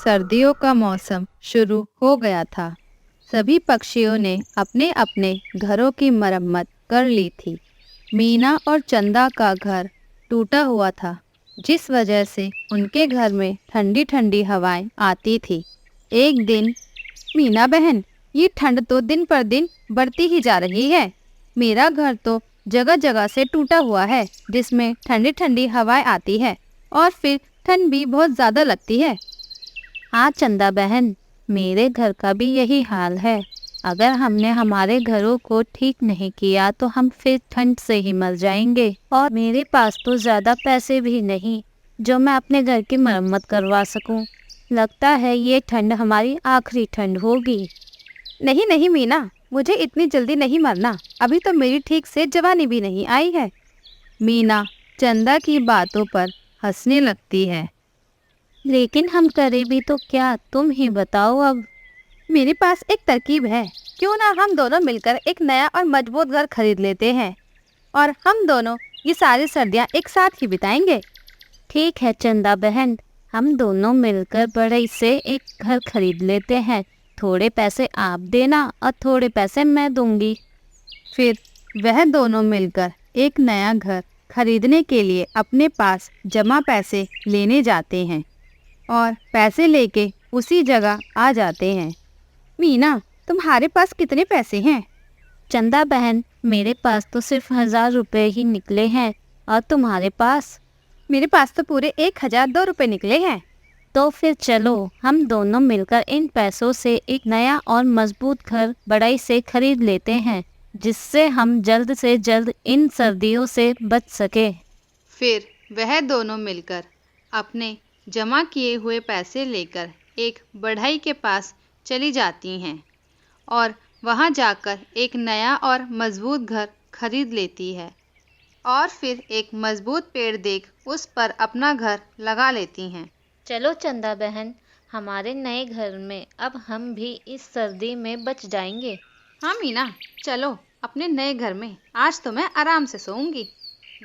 सर्दियों का मौसम शुरू हो गया था। सभी पक्षियों ने अपने अपने घरों की मरम्मत कर ली थी। मीना और चंदा का घर टूटा हुआ था, जिस वजह से उनके घर में ठंडी ठंडी हवाएं आती थी। एक दिन, मीना बहन, ये ठंड तो दिन पर दिन बढ़ती ही जा रही है। मेरा घर तो जगह जगह से टूटा हुआ है, जिसमें ठंडी ठंडी हवाएं आती है और फिर ठंड भी बहुत ज़्यादा लगती है। हाँ चंदा बहन, मेरे घर का भी यही हाल है। अगर हमने हमारे घरों को ठीक नहीं किया तो हम फिर ठंड से ही मर जाएंगे, और मेरे पास तो ज़्यादा पैसे भी नहीं जो मैं अपने घर की मरम्मत करवा सकूं। लगता है ये ठंड हमारी आखिरी ठंड होगी। नहीं नहीं मीना, मुझे इतनी जल्दी नहीं मरना। अभी तो मेरी ठीक से जवानी भी नहीं आई है। मीना चंदा की बातों पर हंसने लगती है। लेकिन हम करें भी तो क्या, तुम ही बताओ अब। मेरे पास एक तरकीब है। क्यों ना हम दोनों मिलकर एक नया और मजबूत घर खरीद लेते हैं, और हम दोनों ये सारी सर्दियाँ एक साथ ही बिताएंगे। ठीक है चंदा बहन, हम दोनों मिलकर बड़े से एक घर खरीद लेते हैं। थोड़े पैसे आप देना और थोड़े पैसे मैं दूंगी। फिर वह दोनों मिलकर एक नया घर खरीदने के लिए अपने पास जमा पैसे लेने जाते हैं और पैसे लेके उसी जगह आ जाते हैं। मीना, तुम्हारे पास कितने पैसे हैं? चंदा बहन, मेरे पास तो सिर्फ 1000 रुपये ही निकले हैं। और तुम्हारे पास? मेरे पास तो पूरे 1002 रुपये निकले हैं। तो फिर चलो हम दोनों मिलकर इन पैसों से एक नया और मजबूत घर बड़ाई से खरीद लेते हैं, जिससे हम जल्द से जल्द इन सर्दियों से बच सके। फिर वह दोनों मिलकर अपने जमा किए हुए पैसे लेकर एक बढ़ई के पास चली जाती हैं और वहां जाकर एक नया और मजबूत घर खरीद लेती है, और फिर एक मजबूत पेड़ देख उस पर अपना घर लगा लेती हैं। चलो चंदा बहन, हमारे नए घर में अब हम भी इस सर्दी में बच जाएंगे। हाँ मीना, चलो अपने नए घर में। आज तो मैं आराम से सोऊंगी।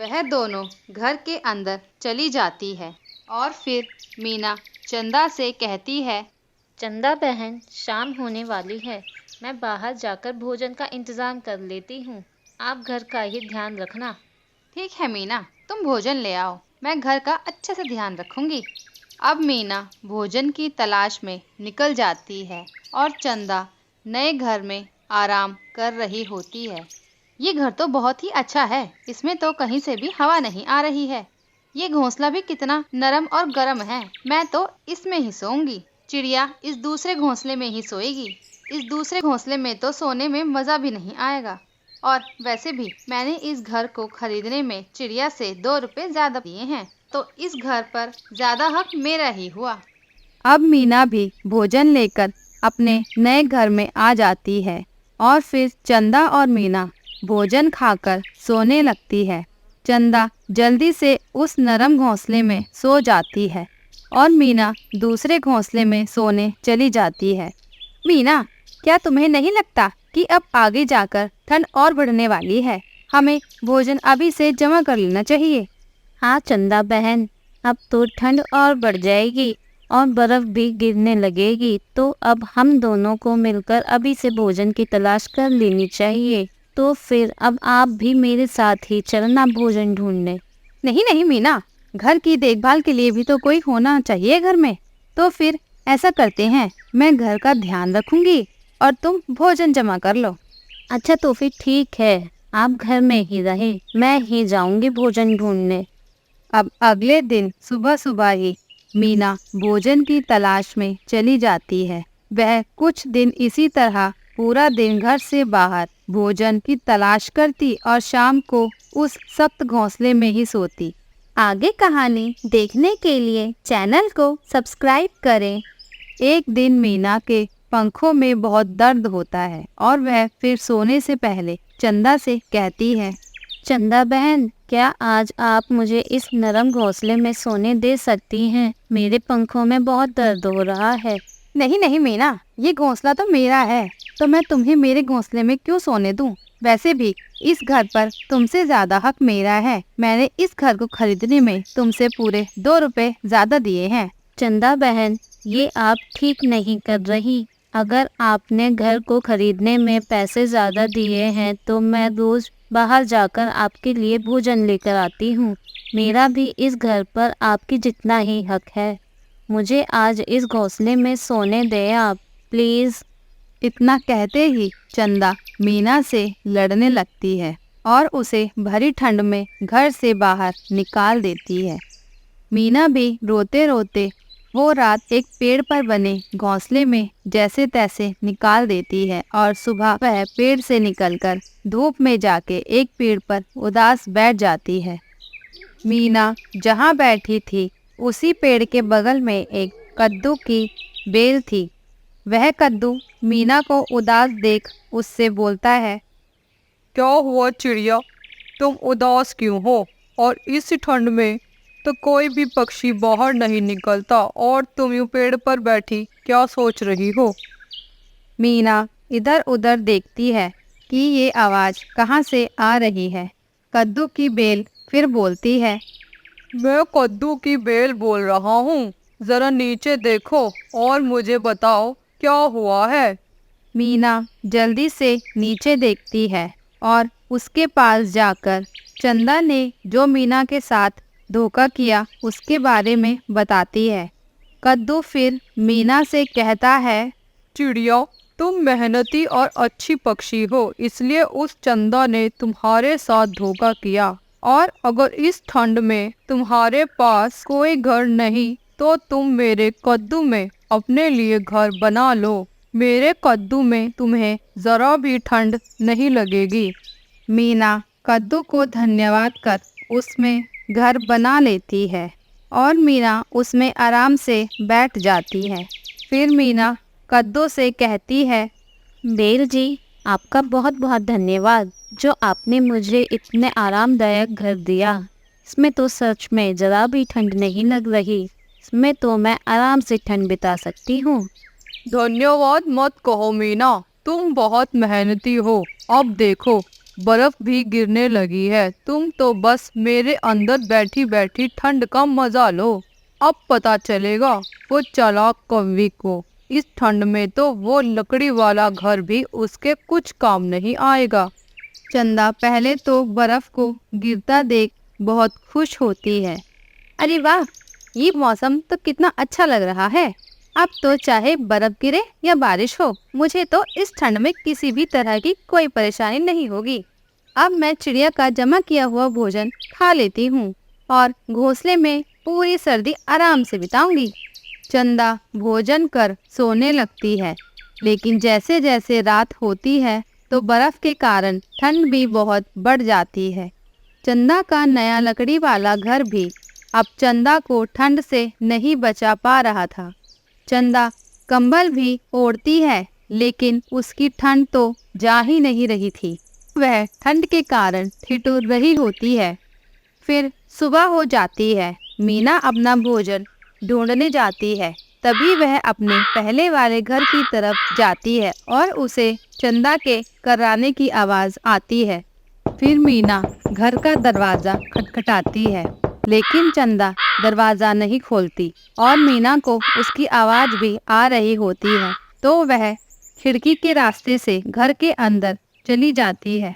वह दोनों घर के अंदर चली जाती है और फिर मीना चंदा से कहती है, चंदा बहन, शाम होने वाली है। मैं बाहर जाकर भोजन का इंतज़ाम कर लेती हूँ। आप घर का ही ध्यान रखना। ठीक है मीना, तुम भोजन ले आओ। मैं घर का अच्छे से ध्यान रखूँगी। अब मीना भोजन की तलाश में निकल जाती है और चंदा नए घर में आराम कर रही होती है। ये घर तो बहुत ही अच्छा है। इसमें तो कहीं से भी हवा नहीं आ रही है। ये घोंसला भी कितना नरम और गर्म है। मैं तो इसमें ही सोऊंगी। चिड़िया इस दूसरे घोंसले में ही सोएगी। इस दूसरे घोंसले में तो सोने में मज़ा भी नहीं आएगा। और वैसे भी मैंने इस घर को खरीदने में चिड़िया से 2 रुपये ज़्यादा दिए हैं, तो इस घर पर ज़्यादा हक मेरा ही हुआ। अब मीना भी भोजन लेकर अपने नए घर में आ जाती है और फिर चंदा और मीना भोजन खाकर सोने लगती है। चंदा जल्दी से उस नरम घोंसले में सो जाती है और मीना दूसरे घोंसले में सोने चली जाती है। मीना, क्या तुम्हें नहीं लगता कि अब आगे जाकर ठंड और बढ़ने वाली है? हमें भोजन अभी से जमा कर लेना चाहिए। हाँ चंदा बहन, अब तो ठंड और बढ़ जाएगी और बर्फ़ भी गिरने लगेगी, तो अब हम दोनों को मिलकर अभी से भोजन की तलाश कर लेनी चाहिए। तो फिर अब आप भी मेरे साथ ही चलना भोजन ढूंढने। नहीं नहीं मीना, घर की देखभाल के लिए भी तो कोई होना चाहिए घर में। तो फिर ऐसा करते हैं, मैं घर का ध्यान रखूंगी और तुम भोजन जमा कर लो। अच्छा तो फिर ठीक है, आप घर में ही रहे, मैं ही जाऊंगी भोजन ढूंढने। अब अगले दिन सुबह सुबह ही मीना भोजन की तलाश में चली जाती है। वह कुछ दिन इसी तरह पूरा दिन घर से बाहर भोजन की तलाश करती और शाम को उस सख्त घोंसले में ही सोती। आगे कहानी देखने के लिए चैनल को सब्सक्राइब करें। एक दिन मीना के पंखों में बहुत दर्द होता है और वह फिर सोने से पहले चंदा से कहती है, चंदा बहन, क्या आज आप मुझे इस नरम घोंसले में सोने दे सकती हैं? मेरे पंखों में बहुत दर्द हो रहा है। नहीं नहीं मीना, ये घोंसला तो मेरा है, तो मैं तुम्हें मेरे घोंसले में क्यों सोने दूं? वैसे भी इस घर पर तुमसे ज़्यादा हक मेरा है। मैंने इस घर को खरीदने में तुमसे पूरे 2 रुपये ज़्यादा दिए हैं। चंदा बहन, ये आप ठीक नहीं कर रही। अगर आपने घर को खरीदने में पैसे ज़्यादा दिए हैं तो मैं रोज़ बाहर जाकर आपके लिए भोजन लेकर आती हूँ। मेरा भी इस घर पर आपकी जितना ही हक है। मुझे आज इस घोंसले में सोने दें आप, प्लीज़। इतना कहते ही चंदा मीना से लड़ने लगती है और उसे भरी ठंड में घर से बाहर निकाल देती है। मीना भी रोते रोते वो रात एक पेड़ पर बने घोंसले में जैसे तैसे निकाल देती है और सुबह वह पेड़ से निकलकर धूप में जाके एक पेड़ पर उदास बैठ जाती है। मीना जहाँ बैठी थी उसी पेड़ के बगल में एक कद्दू की बेल थी। वह कद्दू मीना को उदास देख उससे बोलता है, क्या हुआ चिड़िया, तुम उदास क्यों हो? और इस ठंड में तो कोई भी पक्षी बाहर नहीं निकलता और तुम यूं पेड़ पर बैठी क्या सोच रही हो? मीना इधर उधर देखती है कि ये आवाज़ कहाँ से आ रही है। कद्दू की बेल फिर बोलती है, मैं कद्दू की बेल बोल रहा हूँ, जरा नीचे देखो और मुझे बताओ क्या हुआ है। मीना जल्दी से नीचे देखती है और उसके पास जाकर चंदा ने जो मीना के साथ धोखा किया उसके बारे में बताती है। कद्दू फिर मीना से कहता है, चिड़िया, तुम मेहनती और अच्छी पक्षी हो, इसलिए उस चंदा ने तुम्हारे साथ धोखा किया। और अगर इस ठंड में तुम्हारे पास कोई घर नहीं तो तुम मेरे कद्दू में अपने लिए घर बना लो। मेरे कद्दू में तुम्हें ज़रा भी ठंड नहीं लगेगी। मीना कद्दू को धन्यवाद कर उसमें घर बना लेती है और मीना उसमें आराम से बैठ जाती है। फिर मीना कद्दू से कहती है, बेल जी, आपका बहुत बहुत धन्यवाद जो आपने मुझे इतने आरामदायक घर दिया। इसमें तो सच में ज़रा भी ठंड नहीं लग रही। इसमें तो मैं आराम से ठंड बिता सकती हूँ। धन्यवाद मत कहो मीना, तुम बहुत मेहनती हो। अब देखो, बर्फ भी गिरने लगी है। तुम तो बस मेरे अंदर बैठी बैठी ठंड का मजा लो। अब पता चलेगा वो चालाक कौवी को। इस ठंड में तो वो लकड़ी वाला घर भी उसके कुछ काम नहीं आएगा। चंदा पहले तो बर्फ को गिरता देख बहुत खुश होती है। अरे वाह, ये मौसम तो कितना अच्छा लग रहा है। अब तो चाहे बर्फ गिरे या बारिश हो, मुझे तो इस ठंड में किसी भी तरह की कोई परेशानी नहीं होगी। अब मैं चिड़िया का जमा किया हुआ भोजन खा लेती हूँ और घोंसले में पूरी सर्दी आराम से बिताऊंगी। चंदा भोजन कर सोने लगती है, लेकिन जैसे जैसे रात होती है तो बर्फ के कारण ठंड भी बहुत बढ़ जाती है। चंदा का नया लकड़ी वाला घर भी अब चंदा को ठंड से नहीं बचा पा रहा था। चंदा कंबल भी ओढ़ती है, लेकिन उसकी ठंड तो जा ही नहीं रही थी। वह ठंड के कारण ठिठुर रही होती है। फिर सुबह हो जाती है। मीना अपना भोजन ढूंढने जाती है। तभी वह अपने पहले वाले घर की तरफ जाती है और उसे चंदा के कराने की आवाज़ आती है। फिर मीना घर का दरवाज़ा खटखटाती है, लेकिन चंदा दरवाज़ा नहीं खोलती और मीना को उसकी आवाज़ भी आ रही होती है, तो वह खिड़की के रास्ते से घर के अंदर चली जाती है।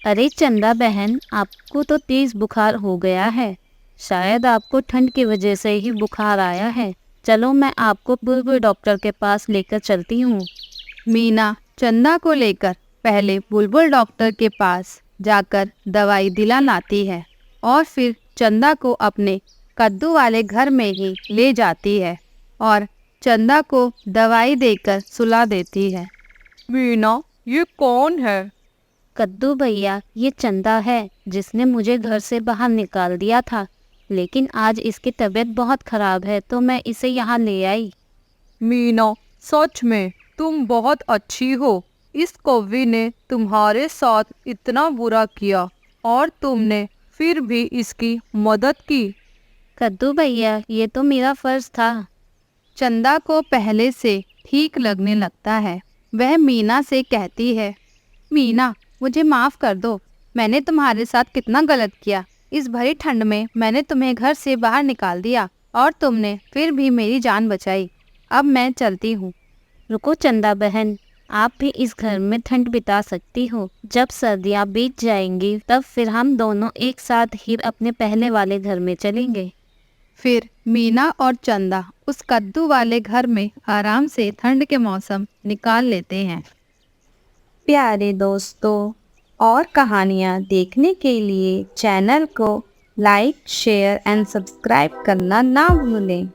अरे चंदा बहन, आपको तो तेज़ बुखार हो गया है। शायद आपको ठंड की वजह से ही बुखार आया है। चलो मैं आपको बुलबुल डॉक्टर के पास लेकर चलती हूँ। मीना चंदा को लेकर पहले बुलबुल डॉक्टर के पास जाकर दवाई दिला लाती है और फिर चंदा को अपने कद्दू वाले घर में ही ले जाती है और चंदा को दवाई देकर सुला देती है। मीना, ये कौन है? कद्दू भैया, ये चंदा है जिसने मुझे घर से बाहर निकाल दिया था, लेकिन आज इसकी तबीयत बहुत ख़राब है तो मैं इसे यहाँ ले आई। मीना, सच में तुम बहुत अच्छी हो। इस कौवी ने तुम्हारे साथ इतना बुरा किया और तुमने फिर भी इसकी मदद की। कद्दू भैया, ये तो मेरा फ़र्ज़ था। चंदा को पहले से ठीक लगने लगता है। वह मीना से कहती है, मीना, मुझे माफ़ कर दो। मैंने तुम्हारे साथ कितना गलत किया। इस भरी ठंड में मैंने तुम्हें घर से बाहर निकाल दिया और तुमने फिर भी मेरी जान बचाई। अब मैं चलती हूँ। रुको चंदा बहन, आप भी इस घर में ठंड बिता सकती हो। जब सर्दियाँ बीत जाएंगी तब फिर हम दोनों एक साथ ही अपने पहले वाले घर में चलेंगे। फिर मीना और चंदा उस कद्दू वाले घर में आराम से ठंड के मौसम निकाल लेते हैं। प्यारे दोस्तों, और कहानियाँ देखने के लिए चैनल को लाइक, शेयर एंड सब्सक्राइब करना ना भूलें।